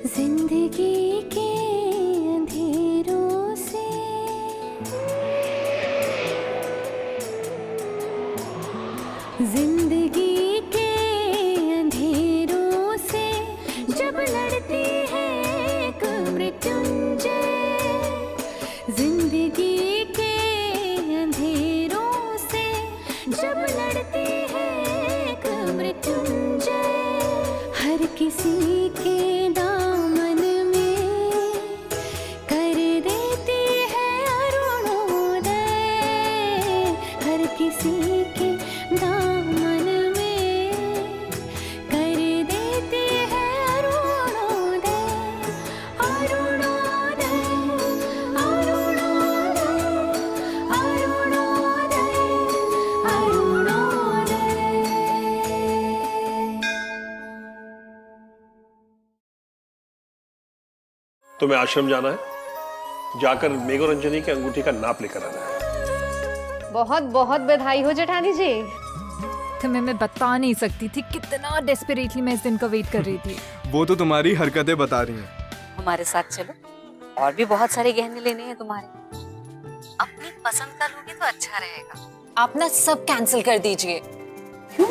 जिंदगी के अंधेरों से जिंदगी के अंधेरों से जब लड़ती है एक मृत्युंजय, जिंदगी के अंधेरों से जब लड़ती है एक मृत्युंजय, हर किसी के दामन में कर देती है अरुणोदय, हर किसी के दामन में कर देती है अरुणोदय, अरुणोदय, अरुणोदय, अरुणोदय, अरुणोदय। तुम्हें आश्रम जाना है, जाकर मेघो रंजनी की अंगूठी का नाप लेकर आना है। बहुत बहुत बधाई हो जेठानी जी। तुम्हें मैं बता नहीं सकती थी कितना डेस्परेटली मैं इस दिन का वेट कर रही थी। वो तो तुम्हारी हरकतें बता रही हैं। हमारे साथ चलो, और भी बहुत सारे गहने लेने हैं तुम्हारे। अपनी पसंद का लोगे तो अच्छा रहेगा। आप ना सब कैंसिल कर दीजिए। क्यों?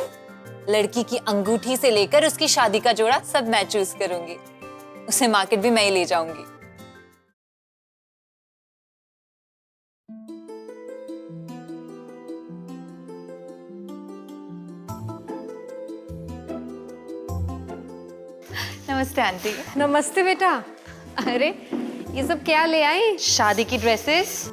लड़की की अंगूठी से लेकर उसकी शादी का जोड़ा सब मैं चूज करूंगी। उसे मार्केट भी मैं ही ले जाऊंगी। नमस्ते आंटी। नमस्ते बेटा। अरे ये सब क्या ले आई? शादी की ड्रेसेस।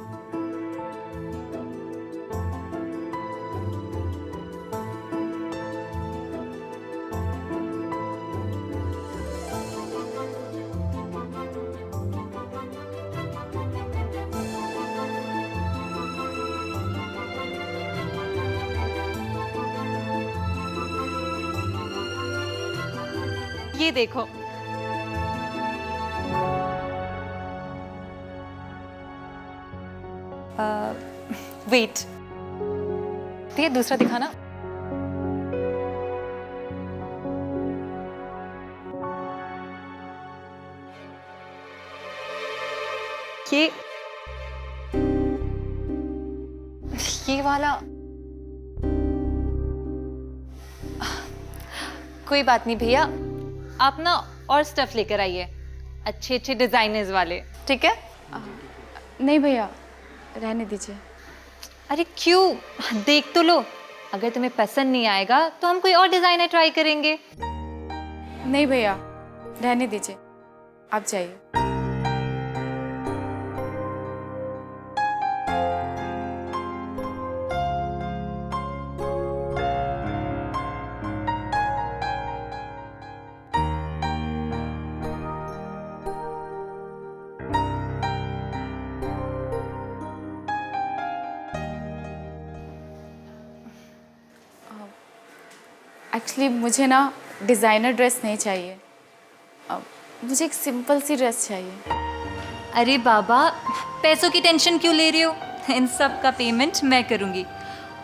ये देखो। वेट, ये दूसरा दिखाना। ये वाला कोई बात नहीं भैया, आप ना और स्टफ लेकर आइए, अच्छे अच्छे डिजाइनर्स वाले, ठीक है? नहीं भैया, रहने दीजिए। अरे क्यों, देख तो लो। अगर तुम्हें पसंद नहीं आएगा तो हम कोई और डिजाइनर ट्राई करेंगे। नहीं भैया, रहने दीजिए, आप जाइए। एक्चुअली मुझे ना डिज़ाइनर ड्रेस नहीं चाहिए, मुझे एक सिंपल सी ड्रेस चाहिए। अरे बाबा, पैसों की टेंशन क्यों ले रही हो? इन सब का पेमेंट मैं करूँगी।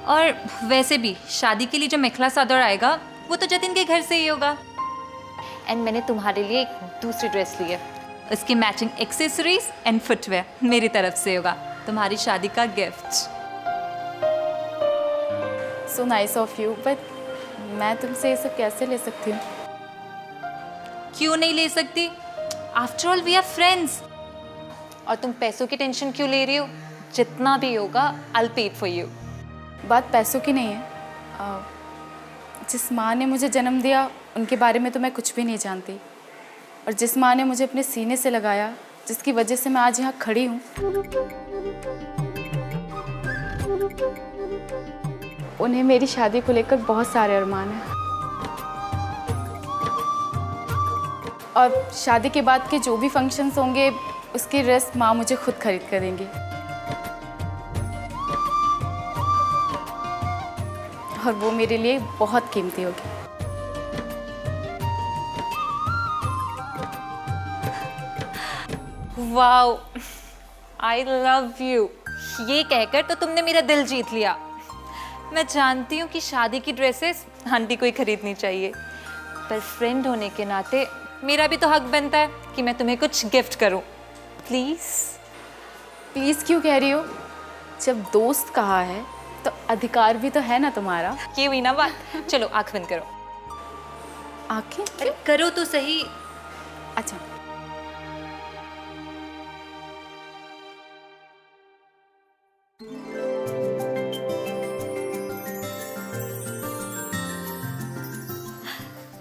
और वैसे भी शादी के लिए जो मेखला चादर आएगा वो तो जतिन के घर से ही होगा। एंड मैंने तुम्हारे लिए एक दूसरी ड्रेस ली है, उसकी मैचिंग एक्सेसरीज एंड फुटवेयर मेरी तरफ से होगा, तुम्हारी शादी का gift. So nice of you, but मैं तुमसे ये सब कैसे ले सकती हूँ? क्यों नहीं ले सकती? After all we are friends. और तुम पैसों की टेंशन क्यों ले रही हो? जितना भी होगा I will pay it for you. बात पैसों की नहीं है। जिस माँ ने मुझे जन्म दिया उनके बारे में तो मैं कुछ भी नहीं जानती, और जिस माँ ने मुझे अपने सीने से लगाया, जिसकी वजह से मैं आज यहाँ खड़ी हूँ, उन्हें मेरी शादी को लेकर बहुत सारे अरमान हैं। और शादी के बाद के जो भी फंक्शंस होंगे उसकी ड्रेस माँ मुझे खुद खरीद कर देंगी, और वो मेरे लिए बहुत कीमती होगी। Wow, I love you. ये कहकर तो तुमने मेरा दिल जीत लिया। मैं जानती हूँ कि शादी की ड्रेसेस आंटी को ही खरीदनी चाहिए, पर फ्रेंड होने के नाते मेरा भी तो हक बनता है कि मैं तुम्हें कुछ गिफ्ट करूं। प्लीज। प्लीज़ क्यों कह रही हो? जब दोस्त कहा है तो अधिकार भी तो है ना तुम्हारा। ये हुई ना बात। चलो आंख बंद करो। आंखें? अरे करो तो सही। अच्छा।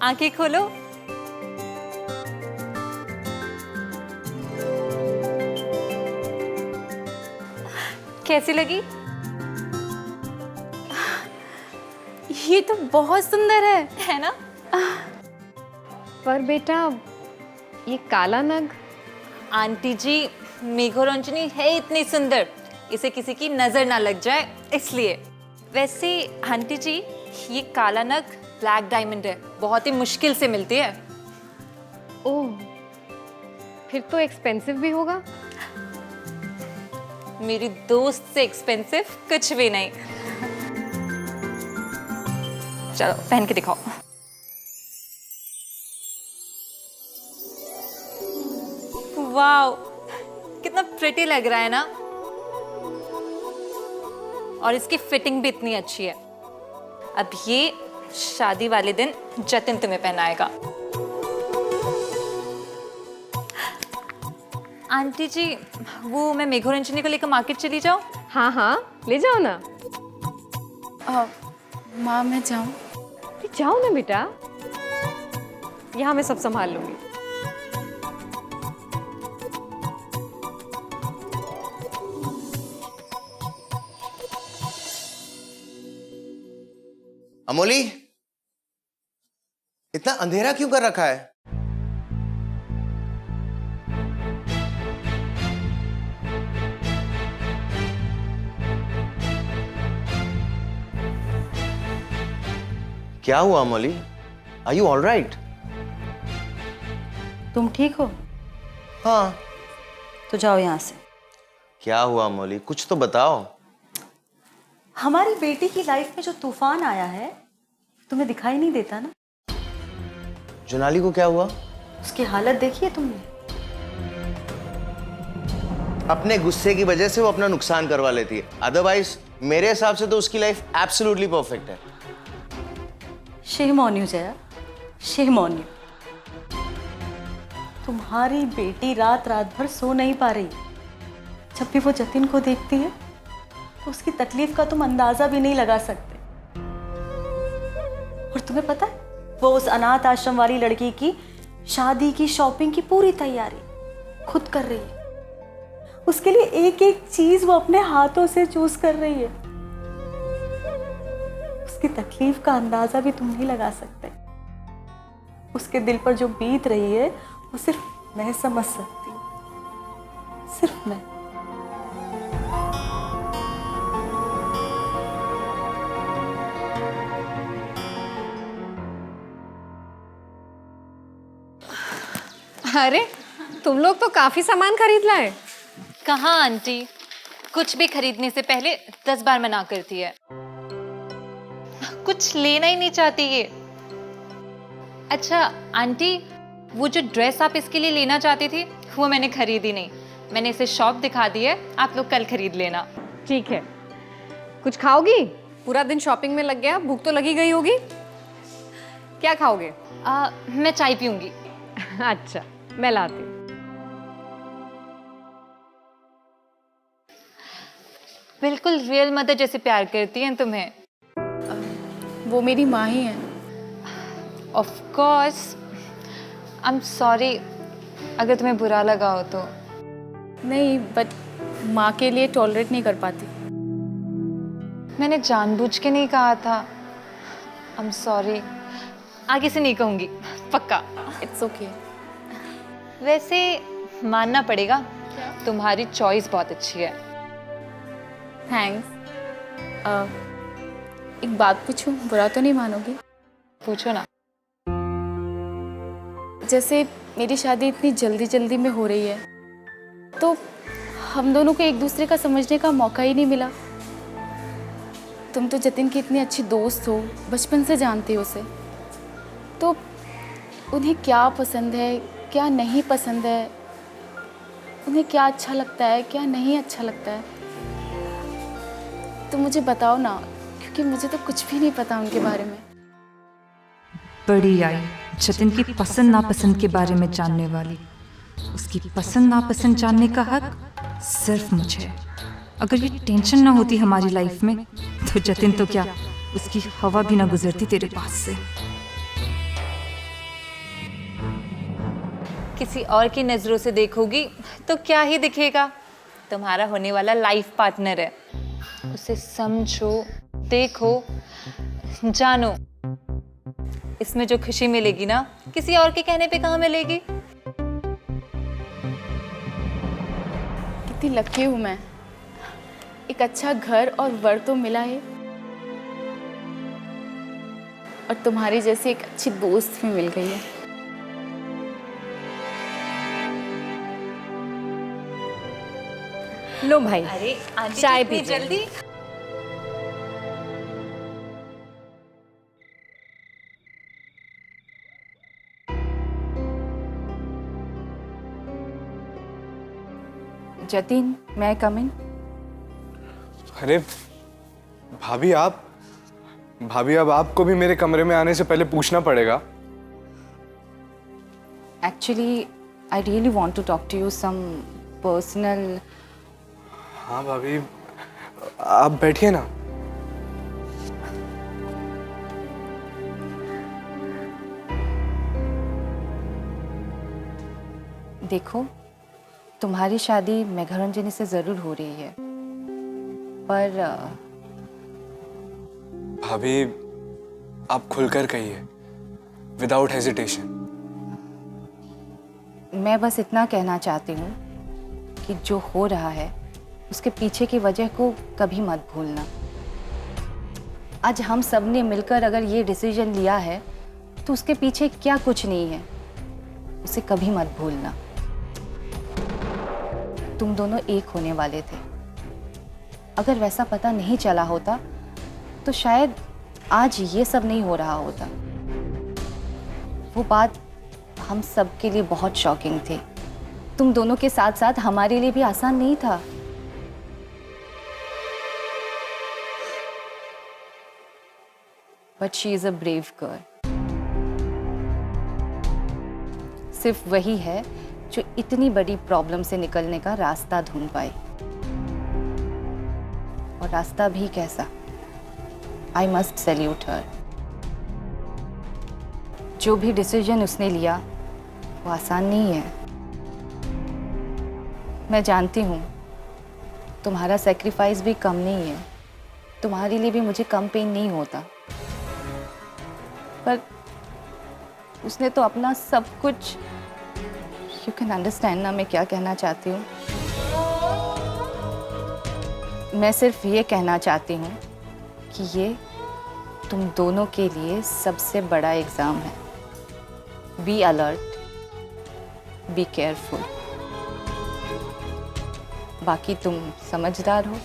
आंखें खोलो। कैसी लगी? ये तो बहुत सुंदर है ना? पर बेटा ये काला नग। आंटी जी, मेघरंजनी है इतनी सुंदर, इसे किसी की नजर ना लग जाए इसलिए। वैसे आंटी जी, ये काला नग ब्लैक डायमंड है, बहुत ही मुश्किल से मिलती है। ओह, फिर तो एक्सपेंसिव भी होगा। मेरी दोस्त से एक्सपेंसिव कुछ भी नहीं। चलो पहन के दिखाओ। वाओ, कितना प्रिटी लग रहा है ना। और इसकी फिटिंग भी इतनी अच्छी है। अब ये शादी वाले दिन जतिन तुम्हें पहनाएगा। आंटी जी, वो मैं मेघरंजनी को लेकर मार्केट चली जाऊं? हाँ हाँ, ले जाओ ना। माँ मैं जाऊँ? अरे जाओ ना बेटा, यहाँ मैं सब संभाल लूंगी। अमोली, इतना अंधेरा क्यों कर रखा है? क्या हुआ Amoli? Are you all right? तुम ठीक हो? हाँ। तो जाओ यहाँ से। क्या हुआ अमोली, कुछ तो बताओ। हमारी बेटी की लाइफ में जो तूफान आया है तुम्हें दिखाई नहीं देता ना? जुनाली को क्या हुआ? उसकी हालत देखी है तुमने? अपने गुस्से की वजह से वो अपना नुकसान करवा लेती है, अदरवाइज मेरे हिसाब से तो उसकी लाइफ एब्सोल्युटली परफेक्ट है। Shame on you Jaya, shame on you. तुम्हारी बेटी रात रात भर सो नहीं पा रही। जब भी वो जतिन को देखती है तो उसकी तकलीफ का तुम अंदाजा भी नहीं लगा सकते। और तुम्हें पता है, वो उस अनाथ आश्रम वाली लड़की की शादी की शॉपिंग की पूरी तैयारी खुद कर रही है। उसके लिए एक एक चीज वो अपने हाथों से चूज कर रही है। उसकी तकलीफ का अंदाजा भी तुम नहीं लगा सकते। उसके दिल पर जो बीत रही है वो सिर्फ मैं समझ सकती हूँ, सिर्फ मैं। अरे तुम लोग तो काफी सामान खरीद लाए। कहाँ आंटी, कुछ भी खरीदने से पहले 10 बार मना करती है। कुछ लेना ही नहीं चाहती ये। अच्छा आंटी, वो जो ड्रेस आप इसके लिए लेना चाहती थी वो मैंने खरीदी नहीं। मैंने इसे शॉप दिखा दी है, आप लोग कल खरीद लेना। ठीक है। कुछ खाओगी? पूरा दिन शॉपिंग में लग गया, भूख तो लगी गई होगी। क्या खाओगे? मैं चाय पीऊंगी। अच्छा, मैं लाती हूँ। बिल्कुल रियल मदर जैसे प्यार करती हैं तुम्हें। वो मेरी माँ ही है। Of course. I am sorry अगर तुम्हें बुरा लगा हो तो। नहीं, बट माँ के लिए टॉलरेट नहीं कर पाती। मैंने जानबूझ के नहीं कहा था। आई एम सॉरी, आगे से नहीं कहूँगी, पक्का। It's okay. वैसे मानना पड़ेगा, तुम्हारी चॉइस बहुत अच्छी है। थैंक्स। एक बात पूछूं, बुरा तो नहीं मानोगी? पूछो ना। जैसे मेरी शादी इतनी जल्दी जल्दी में हो रही है तो हम दोनों को एक दूसरे का समझने का मौका ही नहीं मिला। तुम तो जतिन की इतनी अच्छी दोस्त हो, बचपन से जानती हो उसे, तो उन्हें क्या पसंद है, क्या नहीं पसंद है, उन्हें क्या अच्छा लगता है, क्या नहीं अच्छा लगता है। तो मुझे बताओ ना, क्योंकि मुझे तो कुछ भी नहीं पता उनके बारे में। बड़ी आई जतिन की पसंद नापसंद के बारे में जानने वाली। उसकी पसंद नापसंद जानने का हक सिर्फ मुझे है। अगर ये टेंशन ना होती हमारी लाइफ में तो जतिन तो क्या, उसकी हवा भी ना गुजरती तेरे पास से। किसी और की नजरों से देखोगी तो क्या ही दिखेगा, तुम्हारा होने वाला लाइफ पार्टनर है। उसे समझो, देखो, जानो। इसमें जो खुशी मिलेगी ना, किसी और के कहने पे कहाँ मिलेगी। कितनी लकी हूँ मैं, एक अच्छा घर और वर तो मिला है, और तुम्हारी जैसी एक अच्छी दोस्त भी मिल गई है। लो भाई, अरे चाय पी जल्दी। जतिन, मैं कम इन? अरे भाभी अब आपको भी मेरे कमरे में आने से पहले पूछना पड़ेगा। Actually I really want to talk to you some personal. हाँ भाभी, आप बैठिए ना। देखो, तुम्हारी शादी मेघरंजनी से ज़रूर हो रही है, पर भाभी आप खुलकर कहिए, विदाउट हेजिटेशन। मैं बस इतना कहना चाहती हूँ कि जो हो रहा है उसके पीछे की वजह को कभी मत भूलना। आज हम सब ने मिलकर अगर ये डिसीजन लिया है तो उसके पीछे क्या कुछ नहीं है, उसे कभी मत भूलना। तुम दोनों एक होने वाले थे। अगर वैसा पता नहीं चला होता तो शायद आज ये सब नहीं हो रहा होता। वो बात हम सब के लिए बहुत शॉकिंग थी। तुम दोनों के साथ साथ हमारे लिए भी आसान नहीं था। But she is a brave girl. सिर्फ वही है जो इतनी बड़ी प्रॉब्लम से निकलने का रास्ता ढूंढ पाई, और रास्ता भी कैसा। आई मस्ट सैल्यूट हर। जो भी डिसीजन उसने लिया वो आसान नहीं है। मैं जानती हूँ तुम्हारा सेक्रीफाइस भी कम नहीं है, तुम्हारे लिए भी मुझे कम पेन नहीं होता, पर उसने तो अपना सब कुछ। यू कैन अंडरस्टैंड ना मैं क्या कहना चाहती हूँ। मैं सिर्फ ये कहना चाहती हूँ कि ये तुम दोनों के लिए सबसे बड़ा एग्ज़ाम है। Be alert, be careful. बाकी तुम समझदार हो,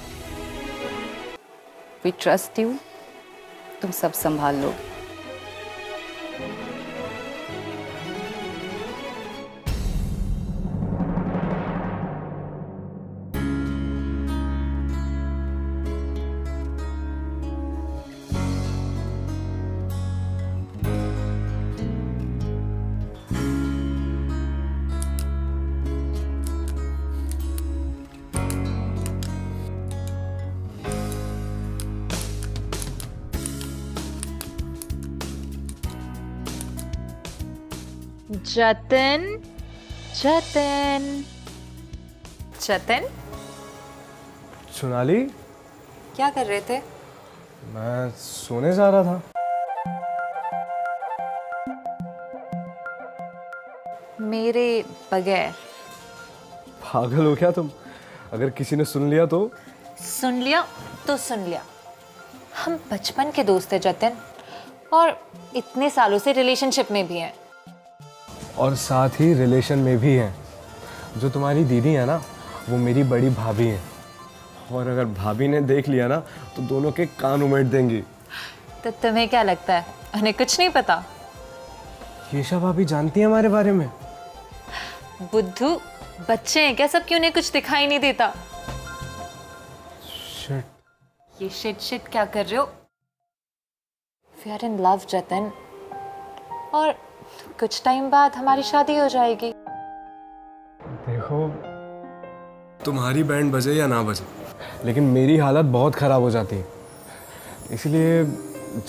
वी ट्रस्ट यू, तुम सब संभाल लोगे। जतिन, जतिन, जतिन, सोनाली, क्या कर रहे थे? मैं सोने जा रहा था। मेरे बगैर? पागल हो क्या तुम? अगर किसी ने सुन लिया तो? सुन लिया तो सुन लिया। हम बचपन के दोस्त हैं जतिन, और इतने सालों से रिलेशनशिप में भी हैं। और साथ ही रिलेशन में भी हैं। जो तुम्हारी दीदी है ना, वो मेरी बड़ी भाभी हैं, और अगर भाभी ने देख लिया ना तो दोनों के कान उमेट देंगी। तो तुम्हें क्या लगता है उन्हें कुछ नहीं पता? केशव भाभी जानती है हमारे बारे में? बुद्धू, बच्चे हैं क्या सब, क्यों उन्हें कुछ दिखाई नहीं देता? शिट। ये शिट क्या कर रहे हो? वी आर इन लव जतन, और कुछ टाइम बाद हमारी शादी हो जाएगी। देखो, तुम्हारी बैंड बजे या ना बजे, लेकिन मेरी हालत बहुत ख़राब हो जाती है। इसलिए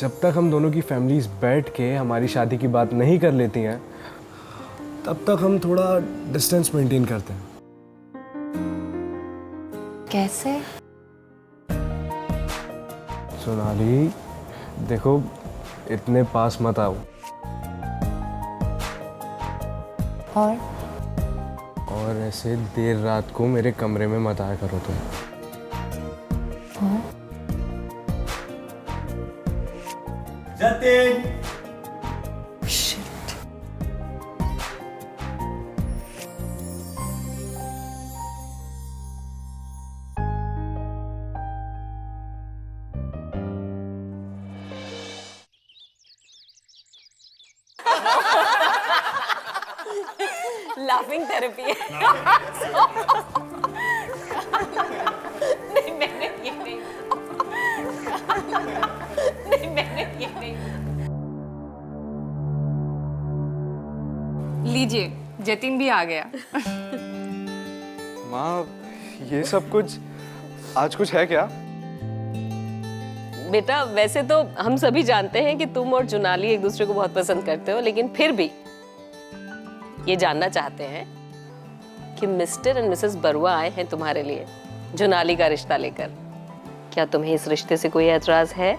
जब तक हम दोनों की फैमिलीज बैठ के हमारी शादी की बात नहीं कर लेती हैं, तब तक हम थोड़ा डिस्टेंस मेंटेन करते हैं। कैसे? सोनाली, देखो, इतने पास मत आओ। और ऐसे देर रात को मेरे कमरे में मत आया करो तुम। जतिन! लाफिंग थेरेपी है। नहीं मैंने ये नहीं, नहीं मैंने ये नहीं। लीजिए, जतिन भी आ गया। माँ, ये सब कुछ आज कुछ है क्या? बेटा वैसे तो हम सभी जानते हैं कि तुम और जुनाली एक दूसरे को बहुत पसंद करते हो, लेकिन फिर भी ये जानना चाहते हैं कि मिस्टर एंड मिसेस बरुआ आए हैं तुम्हारे लिए जुनाली का रिश्ता लेकर। क्या तुम्हें इस रिश्ते से कोई एतराज है?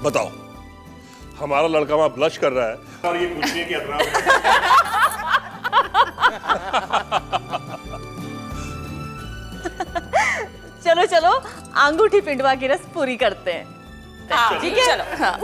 बताओ, हमारा लड़का वहां ब्लश कर रहा है और ये पूछने की एतराज है। चलो चलो अंगूठी पिंडवा की रस्म पूरी करते हैं। ठीक है, चलो। हाँ।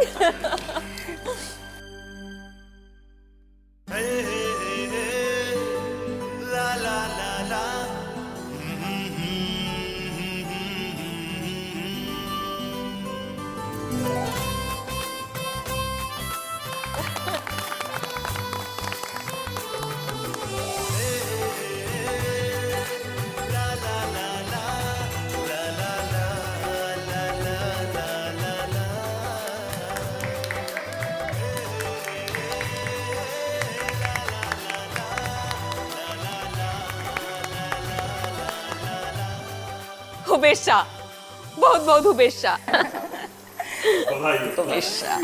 हुबेशा, बहुत बहुत हुबेशा। हुबेशा।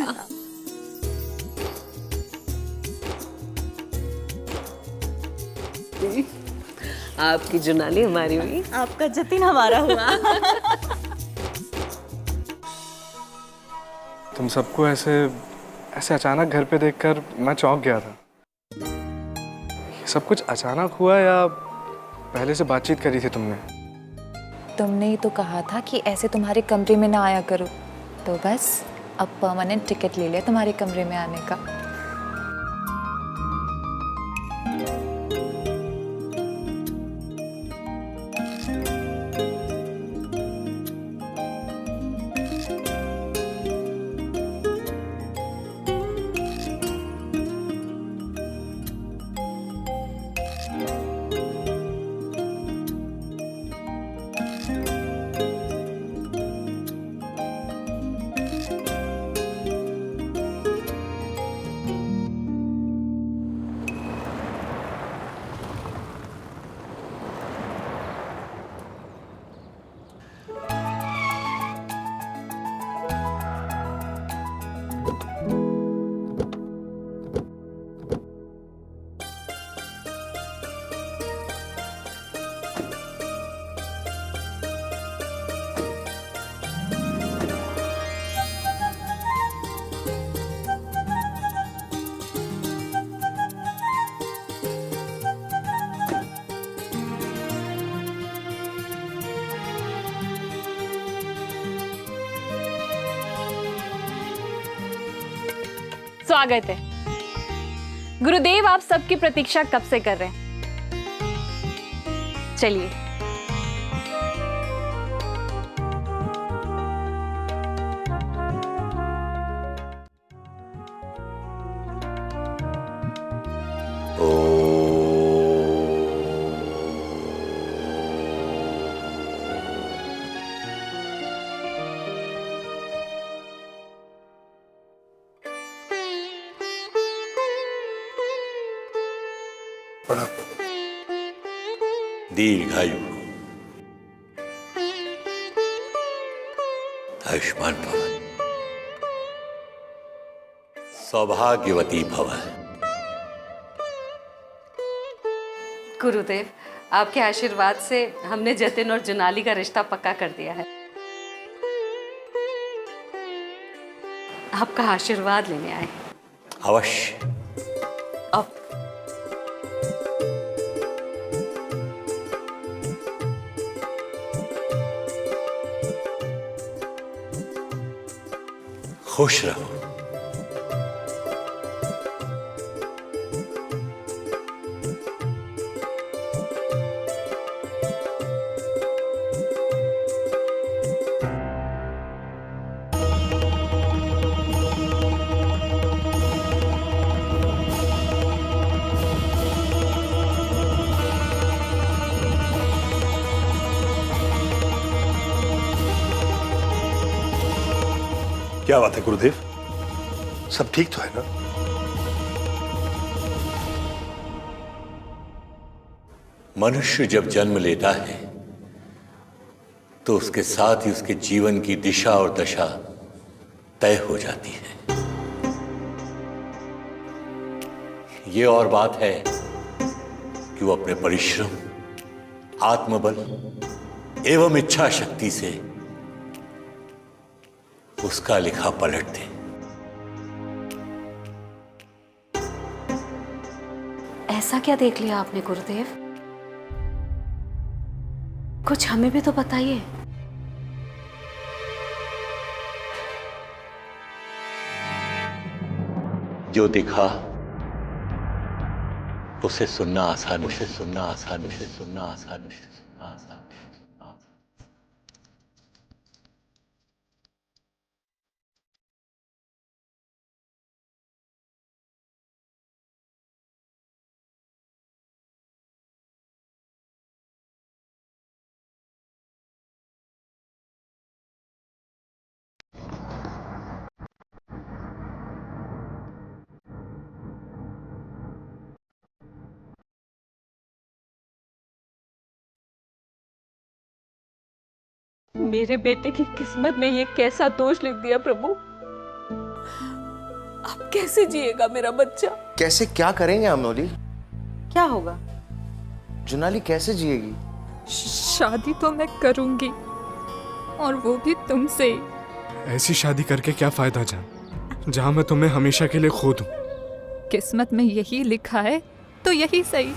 आपकी जुनाली हमारी हुई, आपका जतिन हमारा हुआ। तुम सबको ऐसे अचानक घर पे देखकर मैं चौंक गया था। ये सब कुछ अचानक हुआ या पहले से बातचीत करी थी तुमने? तुमने ही तो कहा था कि ऐसे तुम्हारे कमरे में ना आया करो, तो बस अब परमानेंट टिकट ले लिया तुम्हारे कमरे में आने का। स्वागत है। गुरुदेव आप सबकी प्रतीक्षा कब से कर रहे हैं? चलिए। प्रणाम। दीर्घायु, आयुष्मान भव, सौभाग्यवती भव। गुरुदेव, आपके आशीर्वाद से हमने जतिन और जुनाली का रिश्ता पक्का कर दिया है। आपका आशीर्वाद लेने आए। अवश्य। अब खुश रहो। क्या बात है गुरुदेव, सब ठीक तो है ना? मनुष्य जब जन्म लेता है तो उसके साथ ही उसके जीवन की दिशा और दशा तय हो जाती है। ये और बात है कि वो अपने परिश्रम, आत्मबल एवं इच्छा शक्ति से उसका लिखा पलट दे। ऐसा क्या देख लिया आपने गुरुदेव? कुछ हमें भी तो बताइए। जो दिखा उसे सुनना आसान, उसे सुनना आसान, उसे सुनना आसान, उसे सुनना आसान। मेरे बेटे की किस्मत में ये कैसा दोष लिख दिया प्रभु। अब कैसे जिएगा मेरा बच्चा? कैसे क्या करेंगे हम नोली? क्या होगा? जुनाली कैसे जिएगी? शादी तो मैं करूंगी, और वो भी तुमसे। ऐसी शादी करके क्या फायदा जान, जहां मैं तुम्हें हमेशा के लिए खो दूं। किस्मत में यही लिखा है तो यही सही।